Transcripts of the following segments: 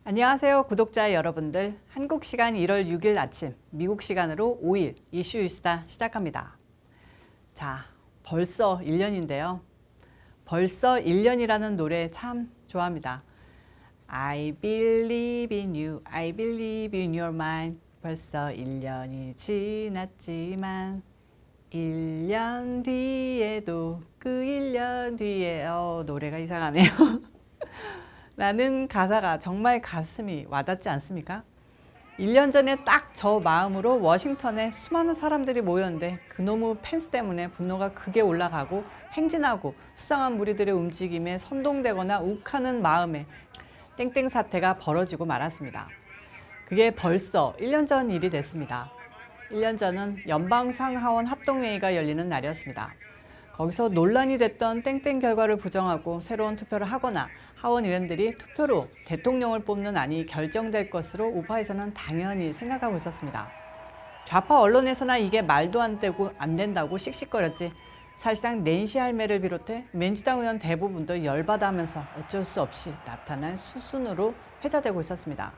안녕하세요, 구독자 여러분들. 한국 시간 1월 6일 아침, 미국 시간으로 5일 이슈 일스타 시작합니다. 자, 벌써 1년인데요. 벌써 1년이라는 노래 참 좋아합니다. I believe in you, I believe in your mind. 벌써 1년이 지났지만 1년 뒤에도 그 1년 뒤에 노래가 이상하네요. 라는 가사가 정말 가슴이 와닿지 않습니까? 1년 전에 딱 저 마음으로 워싱턴에 수많은 사람들이 모였는데 그놈의 펜스 때문에 분노가 극에 올라가고 행진하고 수상한 무리들의 움직임에 선동되거나 욱하는 마음에 땡땡 사태가 벌어지고 말았습니다. 그게 벌써 1년 전 일이 됐습니다. 1년 전은 연방상하원 합동회의가 열리는 날이었습니다. 거기서 논란이 됐던 땡땡 결과를 부정하고 새로운 투표를 하거나 하원 의원들이 투표로 대통령을 뽑는 안이 결정될 것으로 우파에서는 당연히 생각하고 있었습니다. 좌파 언론에서나 이게 말도 안 된다고 씩씩거렸지 사실상 낸시 할매를 비롯해 민주당 의원 대부분도 열받아 하면서 어쩔 수 없이 나타날 수순으로 회자되고 있었습니다.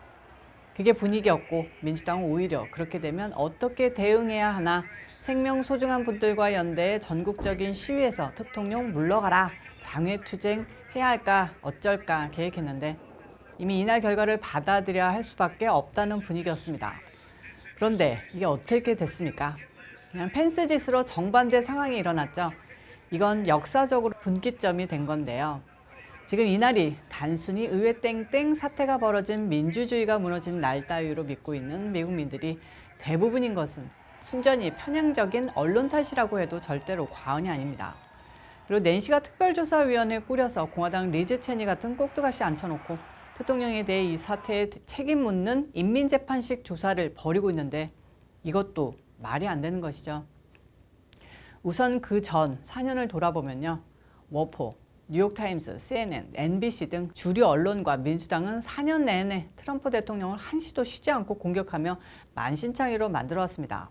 그게 분위기였고 민주당은 오히려 그렇게 되면 어떻게 대응해야 하나 생명 소중한 분들과 연대해 전국적인 시위에서 대통령 물러가라, 장외투쟁 해야 할까 어쩔까 계획했는데 이미 이날 결과를 받아들여야 할 수밖에 없다는 분위기였습니다. 그런데 이게 어떻게 됐습니까? 그냥 펜스 짓으로 정반대 상황이 일어났죠. 이건 역사적으로 분기점이 된 건데요. 지금 이날이 단순히 의회 땡땡 사태가 벌어진 민주주의가 무너진 날 따위로 믿고 있는 미국민들이 대부분인 것은 순전히 편향적인 언론 탓이라고 해도 절대로 과언이 아닙니다. 그리고 낸시가 특별조사위원회 꾸려서 공화당 리즈 체니 같은 꼭두가시 앉혀놓고 대통령에 대해 이 사태에 책임 묻는 인민재판식 조사를 벌이고 있는데 이것도 말이 안 되는 것이죠. 우선 그 전 4년을 돌아보면요. 워포, 뉴욕타임스, CNN, NBC 등 주류 언론과 민주당은 4년 내내 트럼프 대통령을 한시도 쉬지 않고 공격하며 만신창이로 만들어왔습니다.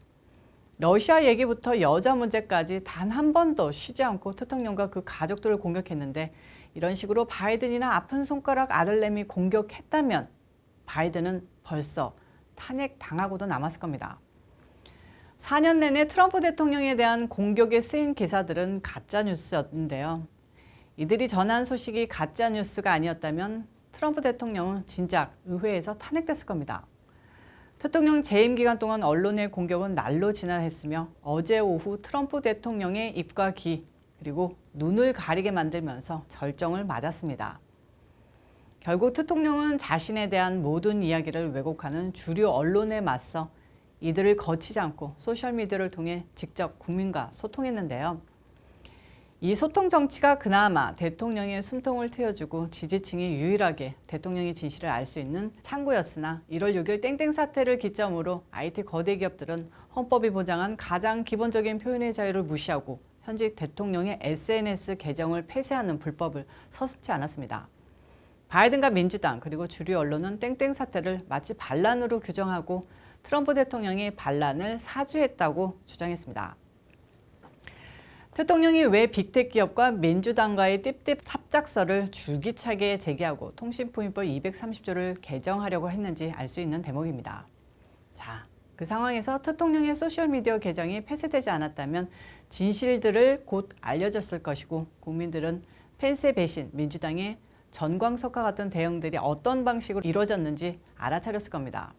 러시아 얘기부터 여자 문제까지 단 한 번도 쉬지 않고 대통령과 그 가족들을 공격했는데 이런 식으로 바이든이나 아픈 손가락 아들내미 공격했다면 바이든은 벌써 탄핵당하고도 남았을 겁니다. 4년 내내 트럼프 대통령에 대한 공격에 쓰인 기사들은 가짜뉴스였는데요. 이들이 전한 소식이 가짜뉴스가 아니었다면 트럼프 대통령은 진작 의회에서 탄핵됐을 겁니다. 대통령 재임 기간 동안 언론의 공격은 날로 진화했으며 어제 오후 트럼프 대통령의 입과 귀 그리고 눈을 가리게 만들면서 절정을 맞았습니다. 결국 대통령은 자신에 대한 모든 이야기를 왜곡하는 주류 언론에 맞서 이들을 거치지 않고 소셜미디어를 통해 직접 국민과 소통했는데요. 이 소통 정치가 그나마 대통령의 숨통을 트여주고 지지층이 유일하게 대통령의 진실을 알 수 있는 창구였으나 1월 6일 땡땡 사태를 기점으로 IT 거대 기업들은 헌법이 보장한 가장 기본적인 표현의 자유를 무시하고 현직 대통령의 SNS 계정을 폐쇄하는 불법을 서슴지 않았습니다. 바이든과 민주당 그리고 주류 언론은 땡땡 사태를 마치 반란으로 규정하고 트럼프 대통령이 반란을 사주했다고 주장했습니다. 대통령이 왜 빅테크 기업과 민주당과의 띠띠 합작서를 줄기차게 제기하고 통신포인법 230조를 개정하려고 했는지 알 수 있는 대목입니다. 자, 그 상황에서 대통령의 소셜미디어 계정이 폐쇄되지 않았다면 진실들을 곧 알려졌을 것이고 국민들은 펜스의 배신, 민주당의 전광석과 같은 대응들이 어떤 방식으로 이루어졌는지 알아차렸을 겁니다.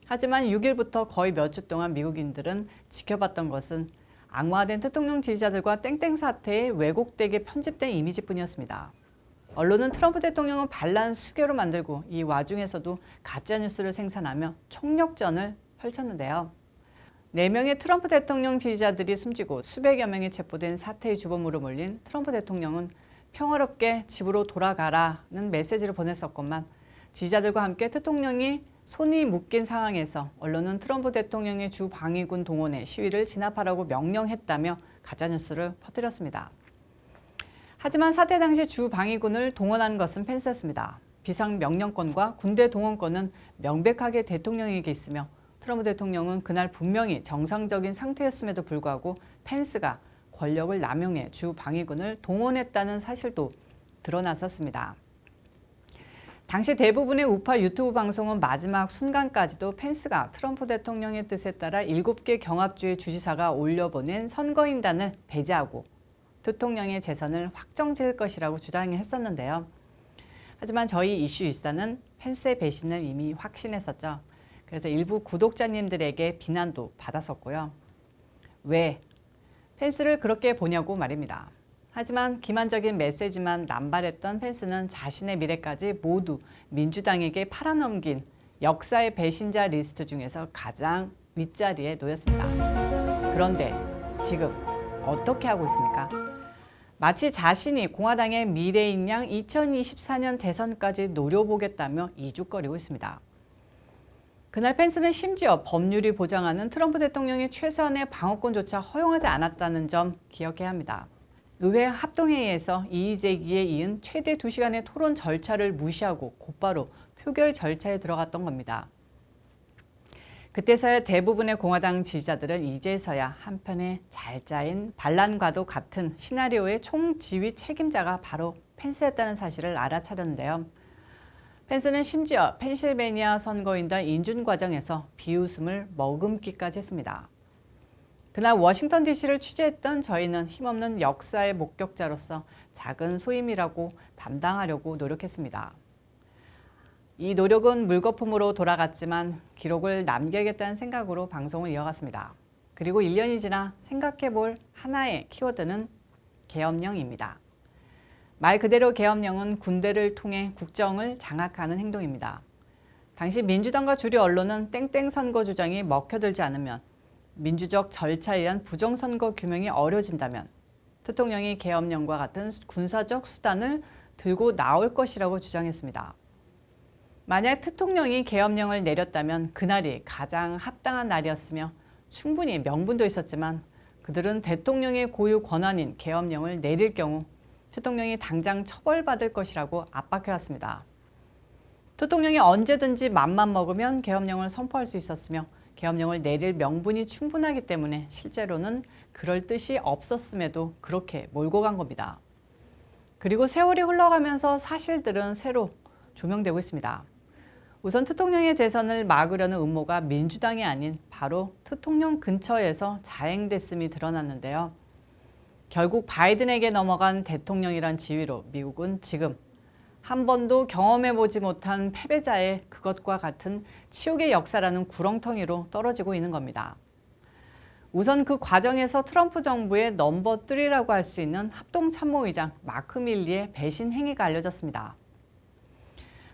하지만 6일부터 거의 몇 주 동안 미국인들은 지켜봤던 것은 악마된 대통령 지지자들과 땡땡 사태에 왜곡되게 편집된 이미지뿐이었습니다. 언론은 트럼프 대통령은 반란 수괴로 만들고 이 와중에서도 가짜뉴스를 생산하며 총력전을 펼쳤는데요. 4명의 트럼프 대통령 지지자들이 숨지고 수백여 명이 체포된 사태의 주범으로 몰린 트럼프 대통령은 평화롭게 집으로 돌아가라는 메시지를 보냈었건만 지지자들과 함께 대통령이 손이 묶인 상황에서 언론은 트럼프 대통령의 주 방위군 동원에 시위를 진압하라고 명령했다며 가짜뉴스를 퍼뜨렸습니다. 하지만 사태 당시 주 방위군을 동원한 것은 펜스였습니다. 비상명령권과 군대 동원권은 명백하게 대통령에게 있으며 트럼프 대통령은 그날 분명히 정상적인 상태였음에도 불구하고 펜스가 권력을 남용해 주 방위군을 동원했다는 사실도 드러났었습니다. 당시 대부분의 우파 유튜브 방송은 마지막 순간까지도 펜스가 트럼프 대통령의 뜻에 따라 7개 경합주의 주지사가 올려보낸 선거인단을 배제하고 대통령의 재선을 확정지을 것이라고 주장했었는데요. 하지만 저희 이슈일사는 펜스의 배신을 이미 확신했었죠. 그래서 일부 구독자님들에게 비난도 받았었고요. 왜? 펜스를 그렇게 보냐고 말입니다. 하지만 기만적인 메시지만 남발했던 펜스는 자신의 미래까지 모두 민주당에게 팔아넘긴 역사의 배신자 리스트 중에서 가장 윗자리에 놓였습니다. 그런데 지금 어떻게 하고 있습니까? 마치 자신이 공화당의 미래인 양 2024년 대선까지 노려보겠다며 이죽거리고 있습니다. 그날 펜스는 심지어 법률이 보장하는 트럼프 대통령의 최소한의 방어권조차 허용하지 않았다는 점 기억해야 합니다. 의회 합동회의에서 이의 제기에 이은 최대 2시간의 토론 절차를 무시하고 곧바로 표결 절차에 들어갔던 겁니다. 그때서야 대부분의 공화당 지지자들은 이제서야 한편에 잘 짜인 반란과도 같은 시나리오의 총지휘 책임자가 바로 펜스였다는 사실을 알아차렸는데요. 펜스는 심지어 펜실베니아 선거인단 인준 과정에서 비웃음을 머금기까지 했습니다. 그날 워싱턴 DC를 취재했던 저희는 힘없는 역사의 목격자로서 작은 소임이라고 담당하려고 노력했습니다. 이 노력은 물거품으로 돌아갔지만 기록을 남겨야겠다는 생각으로 방송을 이어갔습니다. 그리고 1년이 지나 생각해볼 하나의 키워드는 계엄령입니다. 말 그대로 계엄령은 군대를 통해 국정을 장악하는 행동입니다. 당시 민주당과 주류 언론은 땡땡 선거 주장이 먹혀들지 않으면 민주적 절차에 의한 부정선거 규명이 어려워진다면 대통령이 계엄령과 같은 군사적 수단을 들고 나올 것이라고 주장했습니다. 만약 대통령이 계엄령을 내렸다면 그날이 가장 합당한 날이었으며 충분히 명분도 있었지만 그들은 대통령의 고유 권한인 계엄령을 내릴 경우 대통령이 당장 처벌받을 것이라고 압박해왔습니다. 대통령이 언제든지 맘만 먹으면 계엄령을 선포할 수 있었으며 계엄령을 내릴 명분이 충분하기 때문에 실제로는 그럴 뜻이 없었음에도 그렇게 몰고 간 겁니다. 그리고 세월이 흘러가면서 사실들은 새로 조명되고 있습니다. 우선 대통령의 재선을 막으려는 음모가 민주당이 아닌 바로 대통령 근처에서 자행됐음이 드러났는데요. 결국 바이든에게 넘어간 대통령이란 지위로 미국은 지금 한 번도 경험해보지 못한 패배자의 그것과 같은 치욕의 역사라는 구렁텅이로 떨어지고 있는 겁니다. 우선 그 과정에서 트럼프 정부의 넘버 3라고 할 수 있는 합동참모의장 마크 밀리의 배신 행위가 알려졌습니다.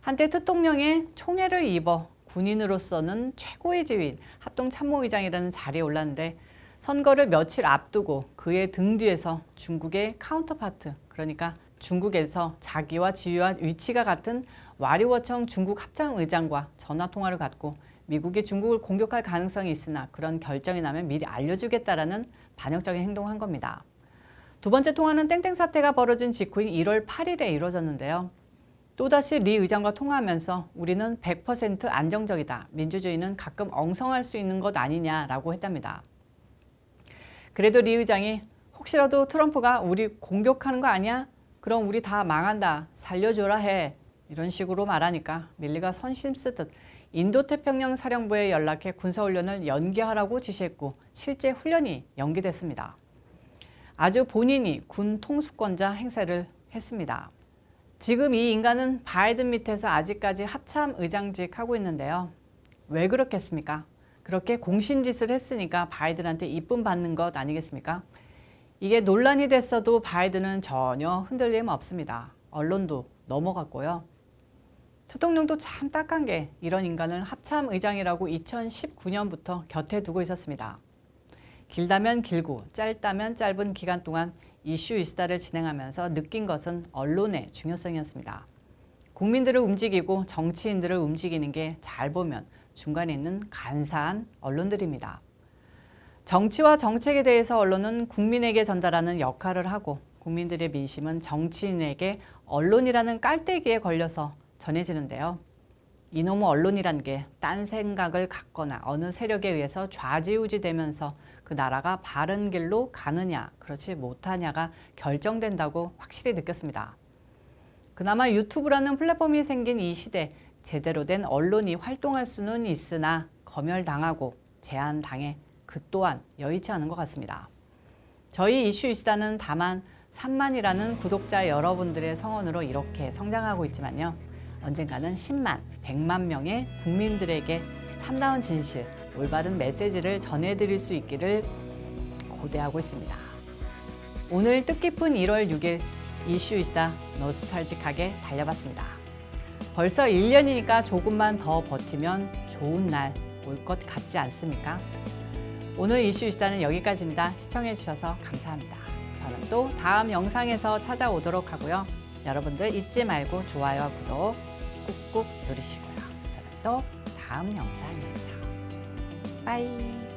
한때 대통령의 총애를 입어 군인으로서는 최고의 지위인 합동참모의장이라는 자리에 올랐는데 선거를 며칠 앞두고 그의 등 뒤에서 중국의 카운터파트, 그러니까 중국에서 자기와 지위와 위치가 같은 와리워청 중국 합참의장과 전화통화를 갖고 미국이 중국을 공격할 가능성이 있으나 그런 결정이 나면 미리 알려주겠다라는 반역적인 행동을 한 겁니다. 두 번째 통화는 땡땡 사태가 벌어진 직후인 1월 8일에 이루어졌는데요. 또다시 리 의장과 통화하면서 우리는 100% 안정적이다. 민주주의는 가끔 엉성할 수 있는 것 아니냐라고 했답니다. 그래도 리 의장이 혹시라도 트럼프가 우리 공격하는 거 아니야? 그럼 우리 다 망한다. 살려줘라 해. 이런 식으로 말하니까 밀리가 선심 쓰듯 인도태평양 사령부에 연락해 군사훈련을 연기하라고 지시했고 실제 훈련이 연기됐습니다. 아주 본인이 군 통수권자 행세를 했습니다. 지금 이 인간은 바이든 밑에서 아직까지 합참의장직 하고 있는데요. 왜 그렇겠습니까? 그렇게 공신짓을 했으니까 바이든한테 이쁨 받는 것 아니겠습니까? 이게 논란이 됐어도 바이든은 전혀 흔들림 없습니다. 언론도 넘어갔고요. 대통령도 참 딱한 게 이런 인간을 합참의장이라고 2019년부터 곁에 두고 있었습니다. 길다면 길고 짧다면 짧은 기간 동안 이슈 이스타를 진행하면서 느낀 것은 언론의 중요성이었습니다. 국민들을 움직이고 정치인들을 움직이는 게 잘 보면 중간에 있는 간사한 언론들입니다. 정치와 정책에 대해서 언론은 국민에게 전달하는 역할을 하고 국민들의 민심은 정치인에게 언론이라는 깔때기에 걸려서 전해지는데요. 이놈의 언론이란 게 딴 생각을 갖거나 어느 세력에 의해서 좌지우지되면서 그 나라가 바른 길로 가느냐 그렇지 못하냐가 결정된다고 확실히 느꼈습니다. 그나마 유튜브라는 플랫폼이 생긴 이 시대, 제대로 된 언론이 활동할 수는 있으나 검열당하고 제한당해 그 또한 여의치 않은 것 같습니다. 저희 이슈이시다는 다만 3만이라는 구독자 여러분들의 성원으로 이렇게 성장하고 있지만요. 언젠가는 10만, 100만 명의 국민들에게 참다운 진실, 올바른 메시지를 전해드릴 수 있기를 고대하고 있습니다. 오늘 뜻깊은 1월 6일 이슈이시다 노스탈직하게 달려봤습니다. 벌써 1년이니까 조금만 더 버티면 좋은 날 올 것 같지 않습니까? 오늘 이슈이시다는 여기까지입니다. 시청해주셔서 감사합니다. 저는 또 다음 영상에서 찾아오도록 하고요. 여러분들 잊지 말고 좋아요와 구독 꾹꾹 누르시고요. 저는 또 다음 영상에서 빠이.